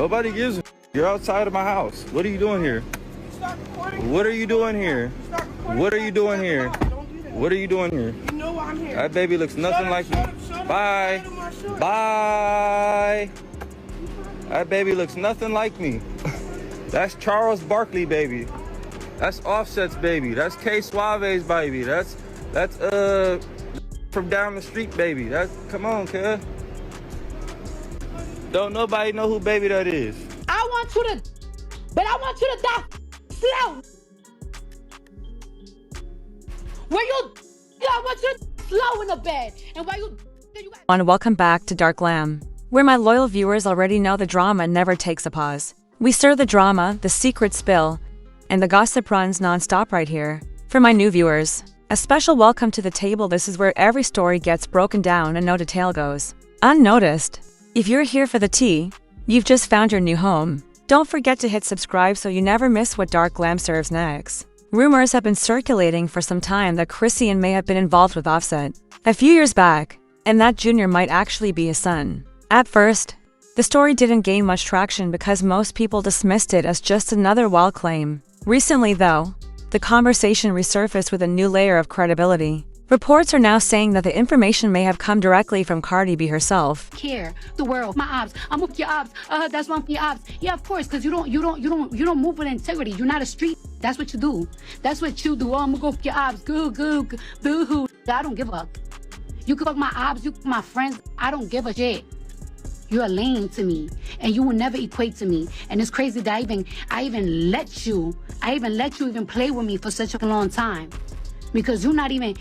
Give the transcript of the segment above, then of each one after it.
Nobody gives a You're outside of my house. What are you doing here? What are you doing here? What are you doing here? What are you doing here? You know why I'm here. That baby looks nothing like me. Bye. Bye. That baby looks nothing like me. That's Charles Barkley baby. That's Offset's baby. That's K Suave's baby. That's from down the street baby. Come on, cuz. Don't nobody know who baby that is. I want you to, but I want you to die slow. Where you, I want you to slow in the bed. And while you And welcome back to Dark Glam, where my loyal viewers already know the drama never takes a pause. We stir the drama, the secret spill, and the gossip runs non-stop right here. For my new viewers, a special welcome to the table. This is where every story gets broken down and no detail goes unnoticed. If you're here for the tea, you've just found your new home. Don't forget to hit subscribe so you never miss what Dark Glam serves next. Rumors have been circulating for some time that Chrisean may have been involved with Offset a few years back, and that Junior might actually be his son. At first, the story didn't gain much traction because most people dismissed it as just another wild claim. Recently, though, the conversation resurfaced with a new layer of credibility. Reports are now saying that the information may have come directly from Cardi B herself. care the world, my ops. I'm with your ops. That's one for your ops. Yeah, of course, because you don't move with integrity. You're not a street. That's what you do. That's what you do. Oh, I'm gonna go for your ops. Goo, boo hoo. I don't give a fuck. You can fuck my ops. You can fuck my friends. I don't give a shit. You're a lame to me, and you will never equate to me. And it's crazy that I even let you even play with me for such a long time, because you're not even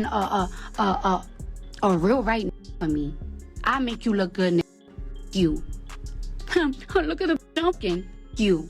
a real right for me. I make you look good, you. Look at the pumpkin, you.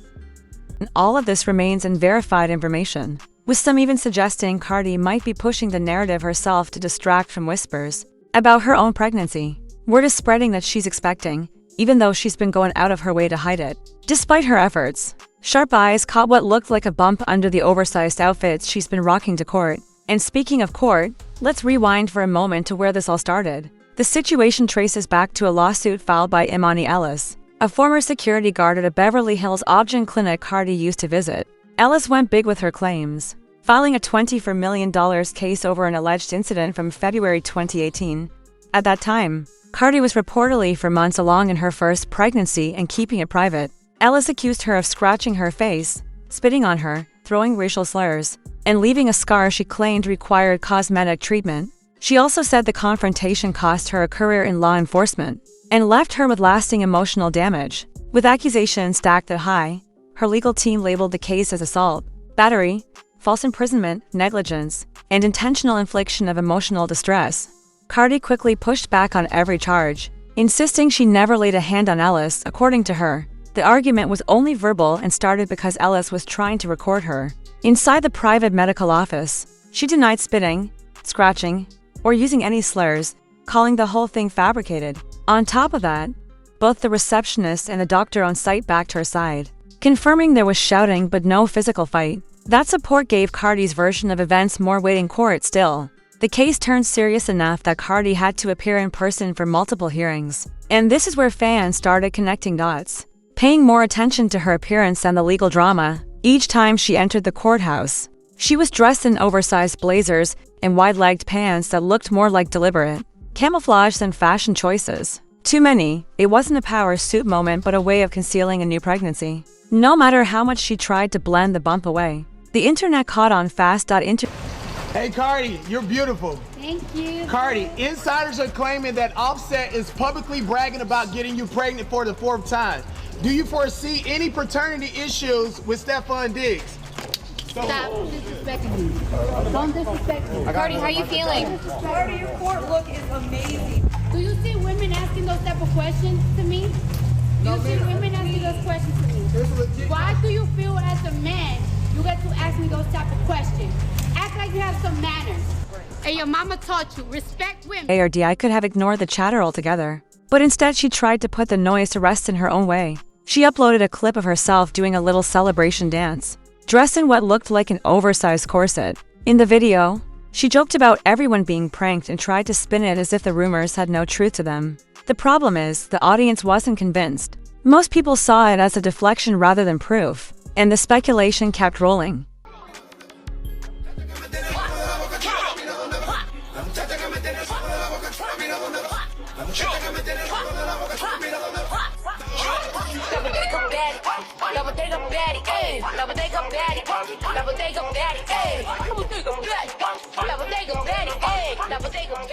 All of this remains unverified information, with some even suggesting Cardi might be pushing the narrative herself to distract from whispers about her own pregnancy. Word is spreading that she's expecting, even though she's been going out of her way to hide it. Despite her efforts, sharp eyes caught what looked like a bump under the oversized outfits she's been rocking to court. And speaking of court, let's rewind for a moment to where this all started. The situation traces back to a lawsuit filed by Imani Ellis, a former security guard at a Beverly Hills Obgyn clinic Cardi used to visit. Ellis went big with her claims, filing a $24 million case over an alleged incident from February 2018. At that time, Cardi was reportedly for months along in her first pregnancy and keeping it private. Ellis accused her of scratching her face, spitting on her, throwing racial slurs, and leaving a scar she claimed required cosmetic treatment. She also said the confrontation cost her a career in law enforcement and left her with lasting emotional damage. With accusations stacked at high, her legal team labeled the case as assault, battery, false imprisonment, negligence, and intentional infliction of emotional distress. Cardi quickly pushed back on every charge, insisting she never laid a hand on Ellis. According to her, the argument was only verbal and started because Ellis was trying to record her. Inside the private medical office, she denied spitting, scratching, or using any slurs, calling the whole thing fabricated. On top of that, both the receptionist and the doctor on site backed her side, confirming there was shouting but no physical fight. That support gave Cardi's version of events more weight in court. Still, the case turned serious enough that Cardi had to appear in person for multiple hearings. And this is where fans started connecting dots, paying more attention to her appearance than the legal drama. Each time she entered the courthouse, she was dressed in oversized blazers and wide-legged pants that looked more like deliberate camouflage than fashion choices. To many, it wasn't a power suit moment but a way of concealing a new pregnancy. No matter how much she tried to blend the bump away, the internet caught on fast. Hey Cardi, you're beautiful. Thank you. Cardi, insiders are claiming that Offset is publicly bragging about getting you pregnant for the 4th time. Do you foresee any paternity issues with Stephan Diggs? Stop disrespecting me. Don't disrespect me. Cardi, how are you feeling? Cardi, your court look is amazing. Do you see women asking those type of questions to me? Do you see women asking those questions to me? Why do you feel as a man you get to ask me those type of questions? Act like you have some manners. And your mama taught you, respect women. I could have ignored the chatter altogether, but instead she tried to put the noise to rest in her own way. She uploaded a clip of herself doing a little celebration dance, dressed in what looked like an oversized corset. In the video, she joked about everyone being pranked and tried to spin it as if the rumors had no truth to them. The problem is, the audience wasn't convinced. Most people saw it as a deflection rather than proof, and the speculation kept rolling.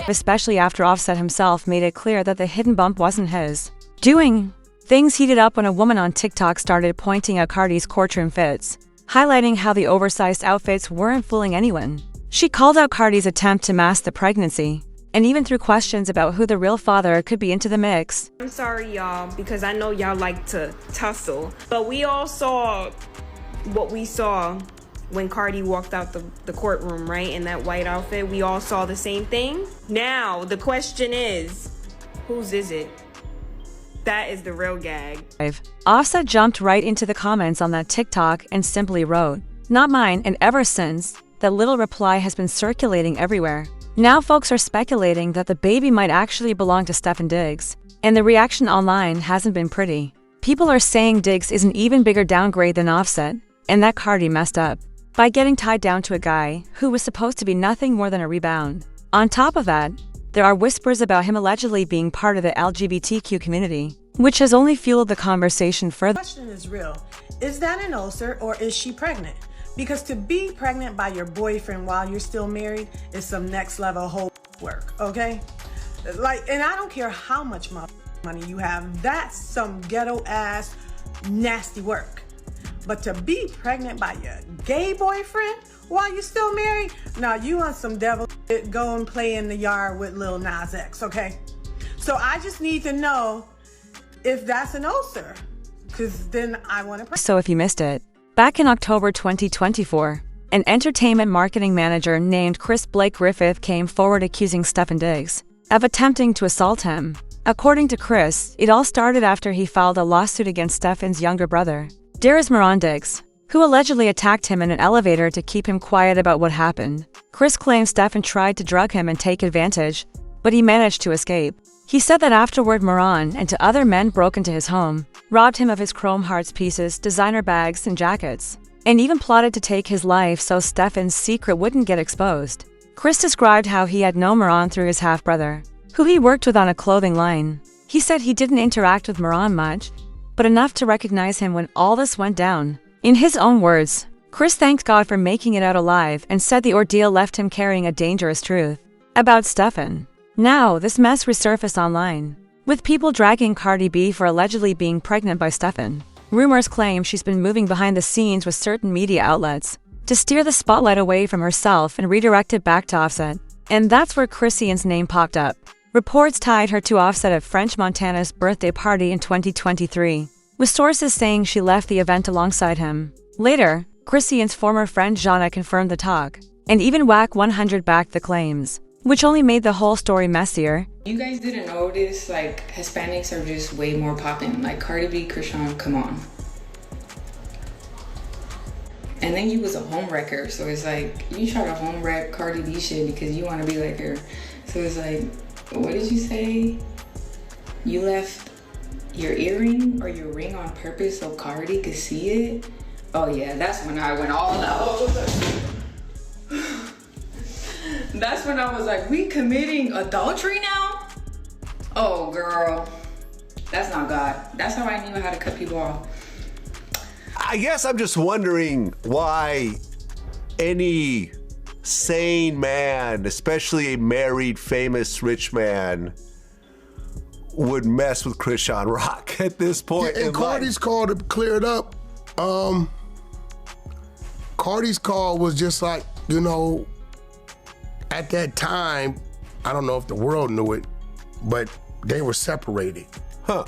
Especially after Offset himself made it clear that the hidden bump wasn't his doing. Things heated up when a woman on TikTok started pointing out Cardi's courtroom fits, highlighting how the oversized outfits weren't fooling anyone. She called out Cardi's attempt to mask the pregnancy, and even threw questions about who the real father could be into the mix. I'm sorry, y'all, because I know y'all like to tussle, but we all saw what we saw when Cardi walked out the courtroom, right? In that white outfit, we all saw the same thing. Now, the question is, whose is it? That is the real gag. Offset jumped right into the comments on that TikTok and simply wrote, "Not mine," and ever since, that little reply has been circulating everywhere. Now folks are speculating that the baby might actually belong to Stephan Diggs, and the reaction online hasn't been pretty. People are saying Diggs is an even bigger downgrade than Offset, and that Cardi messed up by getting tied down to a guy who was supposed to be nothing more than a rebound. On top of that, there are whispers about him allegedly being part of the LGBTQ community, which has only fueled the conversation further. The question is real. Is that an ulcer or is she pregnant? Because to be pregnant by your boyfriend while you're still married is some next level whole work, okay? And I don't care how much money you have, that's some ghetto ass nasty work. But to be pregnant by your gay boyfriend while you're still married, now you want some devil shit, go and play in the yard with Lil Nas X, okay? So I just need to know if that's an ulcer, because then I want to. So if you missed it, back in October 2024, an entertainment marketing manager named Chris Blake Griffith came forward accusing Stephan Diggs of attempting to assault him. According to Chris, it all started after he filed a lawsuit against Stephan's younger brother, Chrisean Diggs, who allegedly attacked him in an elevator to keep him quiet about what happened. Chris claims Stephan tried to drug him and take advantage, but he managed to escape. He said that afterward Moran and two other men broke into his home, robbed him of his chrome hearts pieces, designer bags, and jackets, and even plotted to take his life so Stephan's secret wouldn't get exposed. Chris described how he had known Moran through his half-brother, who he worked with on a clothing line. He said he didn't interact with Moran much, but enough to recognize him when all this went down. In his own words, Chris thanked God for making it out alive and said the ordeal left him carrying a dangerous truth about Stephan. Now, this mess resurfaced online, with people dragging Cardi B for allegedly being pregnant by Stephan. Rumors claim she's been moving behind the scenes with certain media outlets to steer the spotlight away from herself and redirect it back to Offset. And that's where Chrisean's name popped up. Reports tied her to Offset at French Montana's birthday party in 2023, with sources saying she left the event alongside him. Later, Chrisean's former friend Jana confirmed the talk, and even WAC 100 backed the claims, which only made the whole story messier. You guys didn't notice, like, Hispanics are just way more popping. Like, Cardi B, Chrisean, come on. And then you was a home wrecker, so it's like, you try to home wreck Cardi B shit because you want to be like her. So it's like, what did you say? You left your earring or your ring on purpose so Cardi could see it? Oh yeah, that's when I went all out. That's when I was like, we committing adultery now? Oh girl, that's not God. That's how I knew how to cut people off. I guess I'm just wondering why any sane man, especially a married, famous, rich man, would mess with Chrisean Rock at this point. And Cardi's call to clear it up. Cardi's call was just like, you know, at that time, I don't know if the world knew it, but they were separated. Huh.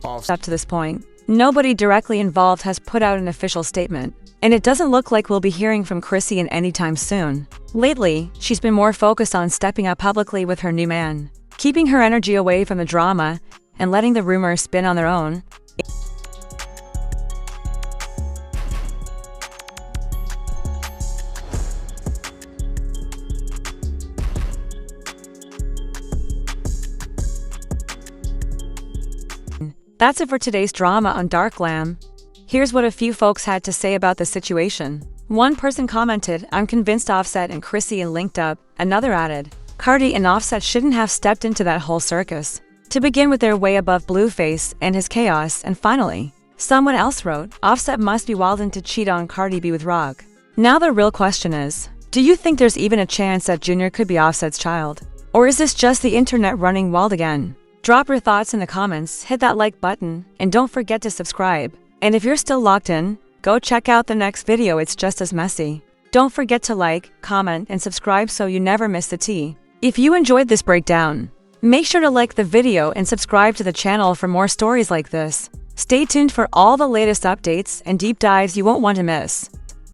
Up to this point, nobody directly involved has put out an official statement, and it doesn't look like we'll be hearing from Chrisean anytime soon. Lately, she's been more focused on stepping up publicly with her new man, keeping her energy away from the drama and letting the rumors spin on their own. That's it for today's drama on Dark Glam. Here's what a few folks had to say about the situation. One person commented, "I'm convinced Offset and Chrissy linked up." Another added, "Cardi and Offset shouldn't have stepped into that whole circus to begin with, they're way above Blueface and his chaos." And finally, someone else wrote, "Offset must be wildin' to cheat on Cardi B with Rock." Now the real question is, do you think there's even a chance that Junior could be Offset's child? Or is this just the internet running wild again? Drop your thoughts in the comments, hit that like button, and don't forget to subscribe. And if you're still locked in, go check out the next video, it's just as messy. Don't forget to like, comment, and subscribe so you never miss the tea. If you enjoyed this breakdown, make sure to like the video and subscribe to the channel for more stories like this. Stay tuned for all the latest updates and deep dives you won't want to miss.